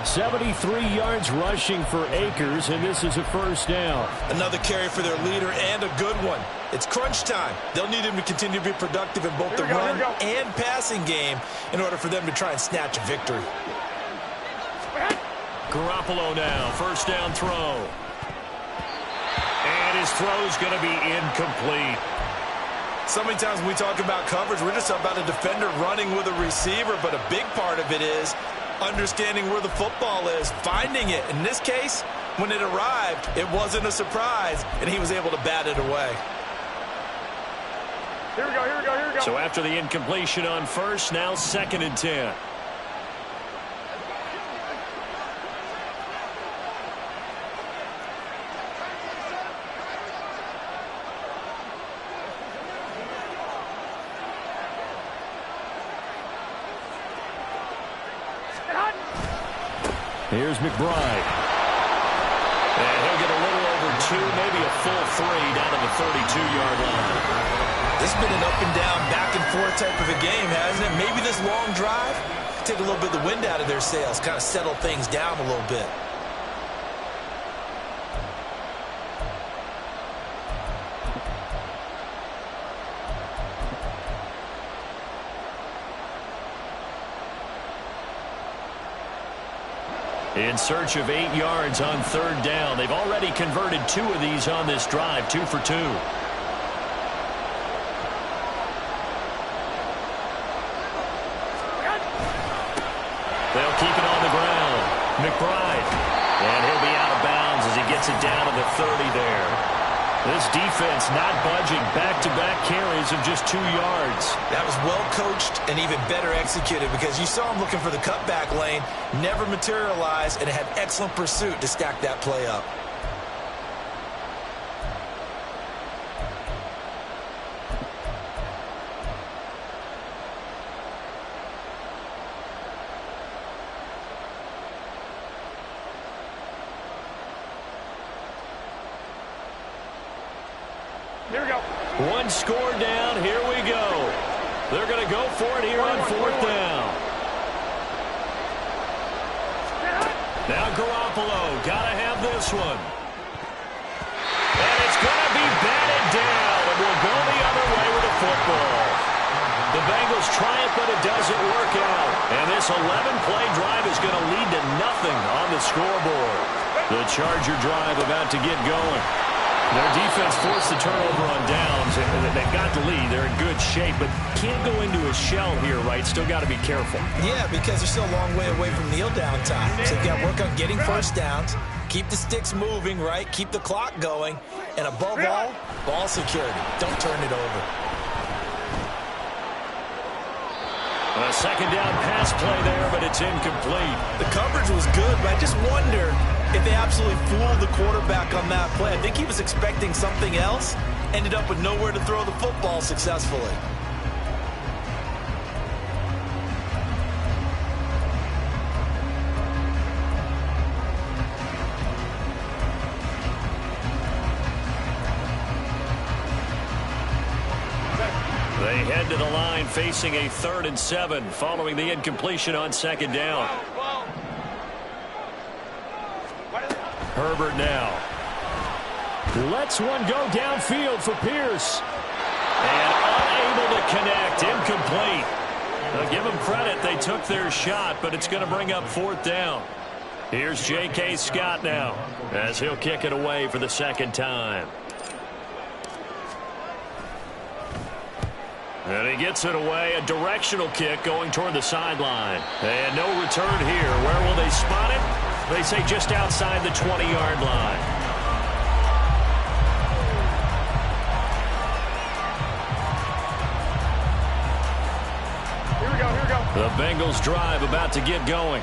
73 yards rushing for Akers, and this is a first down. Another carry for their leader, and a good one. It's crunch time. They'll need him to continue to be productive in both the run and passing game in order for them to try and snatch a victory. Garoppolo now, first down throw. And his throw's going to be incomplete. So many times when we talk about coverage, we're just about a defender running with a receiver, but a big part of it is understanding where the football is, finding it. In this case, when it arrived, it wasn't a surprise, and he was able to bat it away. Here we go. So after the incompletion on first, now 2nd and 10. Here's McBride. And he'll get a little over 2, maybe a full 3 down to the 32-yard line. This has been an up and down, back and forth type of a game, hasn't it? Maybe this long drive, take a little bit of the wind out of their sails, kind of settle things down a little bit. In search of 8 yards on third down. They've already converted 2 of these on this drive, 2 for 2. They'll keep it on the ground. McBride. And he'll be out of bounds as he gets it down to the 30 there. This defense not budging. Back-to-back carries of just 2 yards. That was well coached and even better executed because you saw him looking for the cutback lane, never materialized, and had excellent pursuit to stack that play up. Here we go. One score down. Here we go. They're going to go for it here on fourth down. Now Garoppolo. Got to have this one. And it's going to be batted down. And we'll go the other way with the football. The Bengals try it, but it doesn't work out. And this 11-play drive is going to lead to nothing on the scoreboard. The Charger drive about to get going. Their defense forced the turnover on downs, and they've got the lead. They're in good shape, but can't go into a shell here, right? Still got to be careful. Yeah, because they're still a long way away from kneel down time. So you've got to work on getting first downs, keep the sticks moving, right? Keep the clock going, and above all, ball security. Don't turn it over. A second down pass play there, but it's incomplete. The coverage was good, but I just wonder if they absolutely fooled the quarterback on that play. I think he was expecting something else, ended up with nowhere to throw the football successfully. They head to the line facing a 3rd and 7 following the incompletion on second down. Herbert now. Lets one go downfield for Pierce. And unable to connect. Incomplete. Give them credit. They took their shot, but it's going to bring up 4th down. Here's J.K. Scott now as he'll kick it away for the 2nd time. And he gets it away. A directional kick going toward the sideline. And no return here. Where will they spot it? They say just outside the 20-yard line. The Bengals drive about to get going.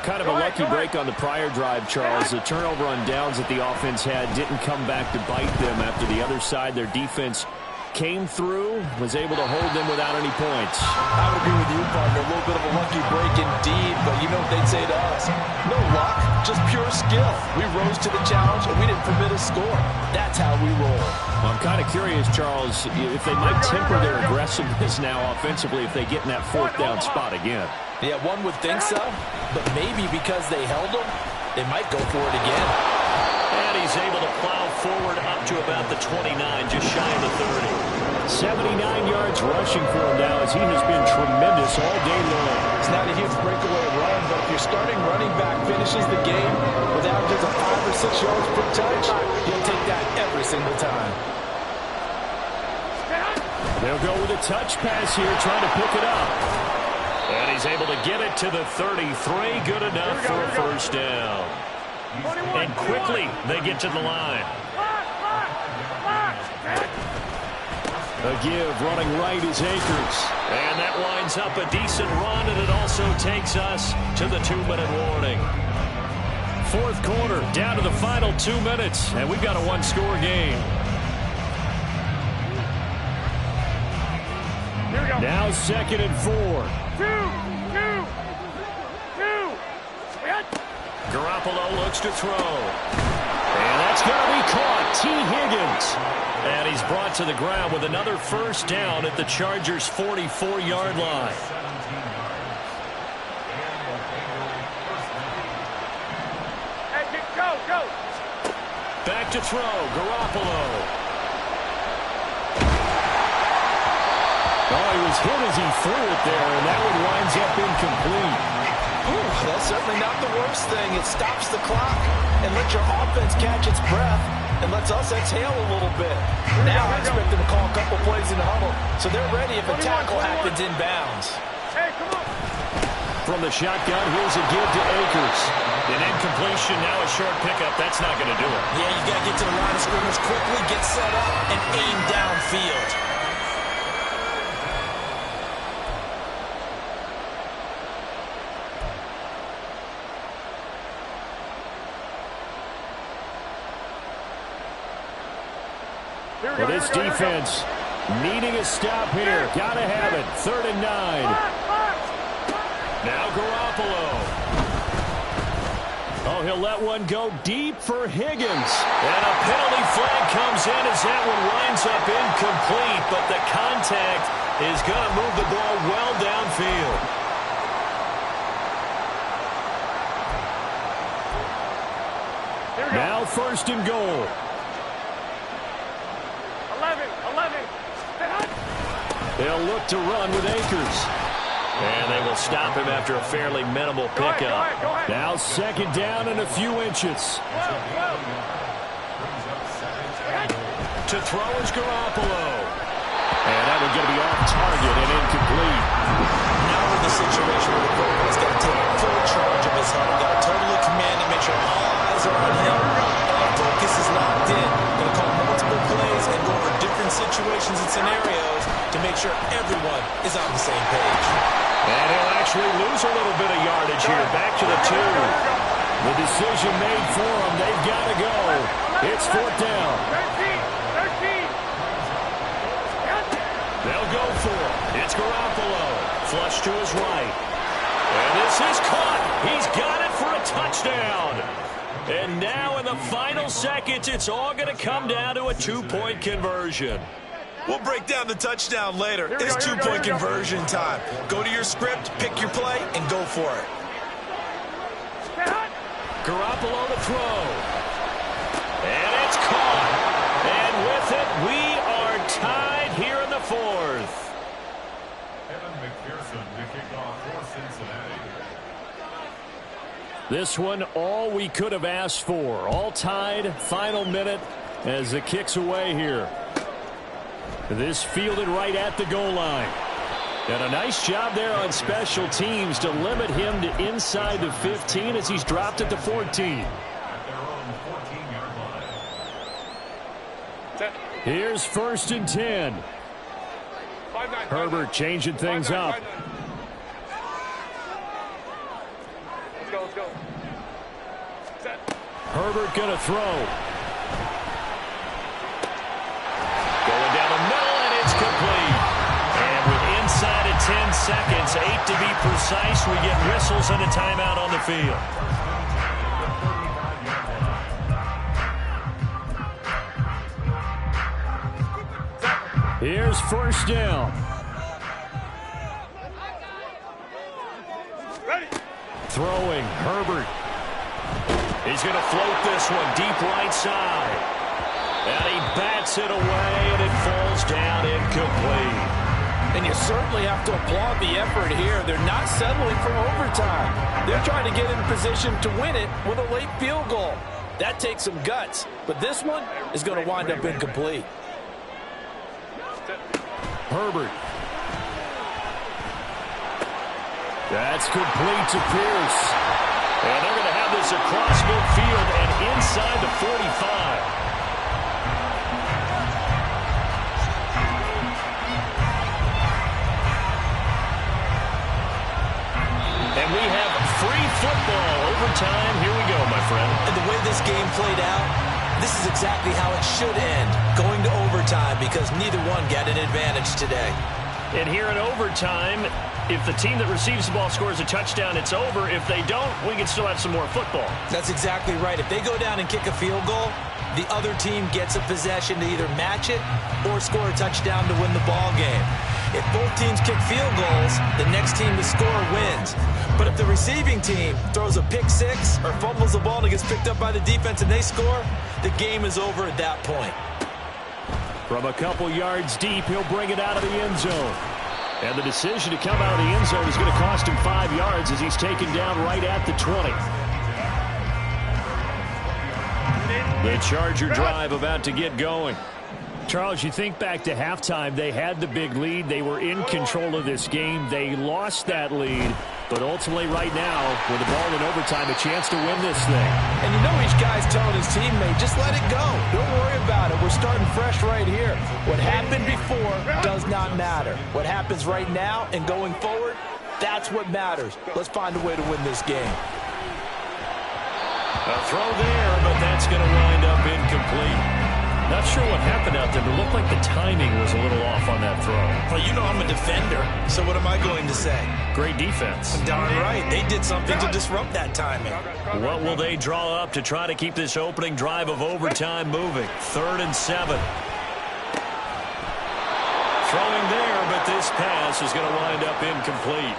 Kind of a lucky break on the prior drive, Charles. The turnover on downs that the offense had didn't come back to bite them after the other side. Their defense came through, was able to hold them without any points. I would agree with you, partner. A little bit of a lucky break indeed, but you know what they'd say to us? No luck, just pure skill. We rose to the challenge, and we didn't permit a score. That's how we roll. Well, I'm kind of curious, Charles, if they might temper their aggressiveness now offensively if they get in that 4th down spot again. Yeah, one would think so, but maybe because they held them, they might go for it again. And he's able to plow forward up to about the 29, just shy of the 30. 79 yards rushing for him now as he has been tremendous all day long. It's not a huge breakaway run, but if your starting running back finishes the game with averages of 5 or 6 yards per touch, you'll take that every single time. They'll go with a touch pass here, trying to pick it up. And he's able to get it to the 33. Good enough for a 1st down. And quickly, they get to the line. A give running right is Akers. And that winds up a decent run, and it also takes us to the 2-minute warning. 4th quarter, down to the final 2 minutes, and we've got a 1-score game. Now 2nd and 4. Garoppolo looks to throw. And that's going to be caught. T. Higgins. And he's brought to the ground with another 1st down at the Chargers' 44-yard line. Go. Back to throw. Garoppolo. Oh, he was hit as he threw it there, and that one winds up incomplete. Ooh, that's certainly not the worst thing. It stops the clock and lets your offense catch its breath and lets us exhale a little bit. Now I expect them to call a couple plays in the huddle, so they're ready if a tackle happens inbounds. Hey, come on. From the shotgun, here's a give to Akers. An incompletion, now a short pickup. That's not going to do it. Yeah, you got to get to the line of scrimmage quickly, get set up, and aim downfield. Well, this defense needing a stop here. Got to have it. 3rd and 9. Now Garoppolo. Oh, he'll let one go deep for Higgins. And a penalty flag comes in as that one winds up incomplete. But the contact is going to move the ball well downfield. Now 1st and goal. 11. They'll look to run with Akers. And they will stop him after a fairly minimal pickup. Go ahead. Now 2nd down and a few inches. To throw is Garoppolo. And that one's going to be off target and incomplete. Now we're in the situation where the quarterback's got to take full charge of his huddle. Got to totally command and make sure all eyes are on him. All focus is locked in. Going to call multiple plays and go over different situations and scenarios to make sure everyone is on the same page. And he'll actually lose a little bit of yardage here. Back to the 2. The decision made for him. They've got to go. It's 4th down. 13. They'll go for it. It's Garoppolo. Flush to his right. And this is caught. He's got it for a touchdown. And now in the final seconds, it's all going to come down to a 2-point conversion. We'll break down the touchdown later. It's 2-point conversion time. Go to your script, pick your play, and go for it. Garoppolo to throw. And it's caught. And with it, we are tied here in the 4th. Evan McPherson kickoff for Cincinnati. This one, all we could have asked for. All tied, final minute as it kicks away here. This fielded right at the goal line. And a nice job there on special teams to limit him to inside the 15 as he's dropped at the 14. At their own 14-yard line. Here's 1st and 10. 5-9. Herbert changing things up. Let's go, let's go. Set. Herbert going to throw. Going down the middle, and it's complete. And with inside of 10 seconds, 8 to be precise, we get whistles and a timeout on the field. Here's 1st down. Ready. Throwing, Herbert. He's going to float this one deep right side. And he bats it away, and it falls down incomplete. And you certainly have to applaud the effort here. They're not settling for overtime. They're trying to get in position to win it with a late field goal. That takes some guts. But this one is going to wind up incomplete. Herbert. That's complete to Pierce. And they're going to have this across midfield and inside the 45. And we have free football overtime. Here we go, my friend. And the way this game played out, this is exactly how it should end, going to overtime, because neither one got an advantage today. And here in overtime, if the team that receives the ball scores a touchdown, it's over. If they don't, we can still have some more football. That's exactly right. If they go down and kick a field goal, the other team gets a possession to either match it or score a touchdown to win the ball game. If both teams kick field goals, the next team to score wins. But if the receiving team throws a pick six or fumbles the ball and it gets picked up by the defense and they score, the game is over at that point. From a couple yards deep, he'll bring it out of the end zone. And the decision to come out of the end zone is going to cost him 5 yards as he's taken down right at the 20. The Charger drive about to get going. Charles, you think back to halftime, they had the big lead. They were in control of this game. They lost that lead. But ultimately right now, with the ball in overtime, a chance to win this thing. And you know each guy's telling his teammate, just let it go. Don't worry about it. We're starting fresh right here. What happened before does not matter. What happens right now and going forward, that's what matters. Let's find a way to win this game. A throw there, but that's going to wind up incomplete. Not sure what happened out there, but it looked like the timing was a little off on that throw. Well, you know I'm a defender, so what am I going to say? Great defense. Darn right. They did something to disrupt that timing. What will they draw up to try to keep this opening drive of overtime moving? 3rd and 7. Throwing there, but this pass is going to wind up incomplete.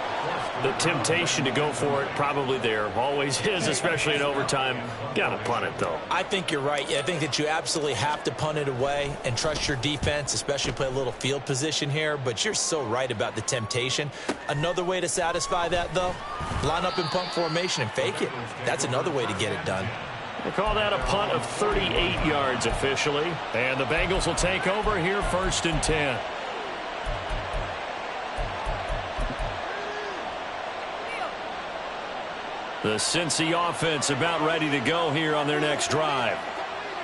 The temptation to go for it probably there. Always is, especially in overtime. Got to punt it, though. I think you're right. I think that you absolutely have to punt it away and trust your defense, especially play a little field position here. But you're so right about the temptation. Another way to satisfy that, though, line up in punt formation and fake it. That's another way to get it done. They call that a punt of 38 yards officially. And the Bengals will take over here 1st and 10. The Cincy offense about ready to go here on their next drive.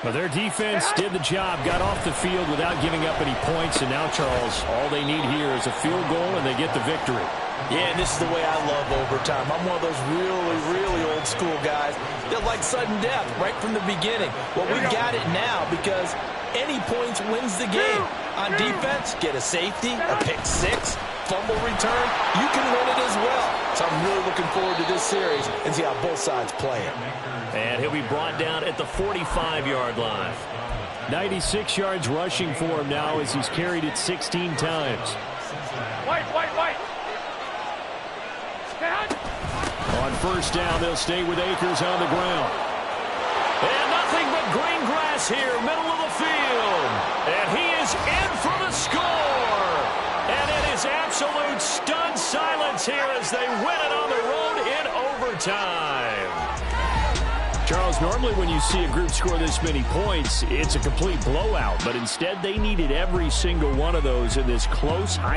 Well, their defense did the job, got off the field without giving up any points, and now, Charles, all they need here is a field goal, and they get the victory. Yeah, and this is the way I love overtime. I'm one of those really, really old school guys that like sudden death right from the beginning. Well, we've got it now because any points wins the game. On defense, get a safety, a pick six, fumble return, you can win it as well. So I'm really looking forward to this series and see how both sides play it. And he'll be brought down at the 45-yard line. 96 yards rushing for him now as he's carried it 16 times. White. On 1st down, they'll stay with Akers on the ground. And nothing but green grass here, middle of the field. And he is in for the score. And it is absolute stun silence Bengals here as they win it on the road in overtime. Charles, normally when you see a group score this many points, it's a complete blowout. But instead, they needed every single one of those in this close, high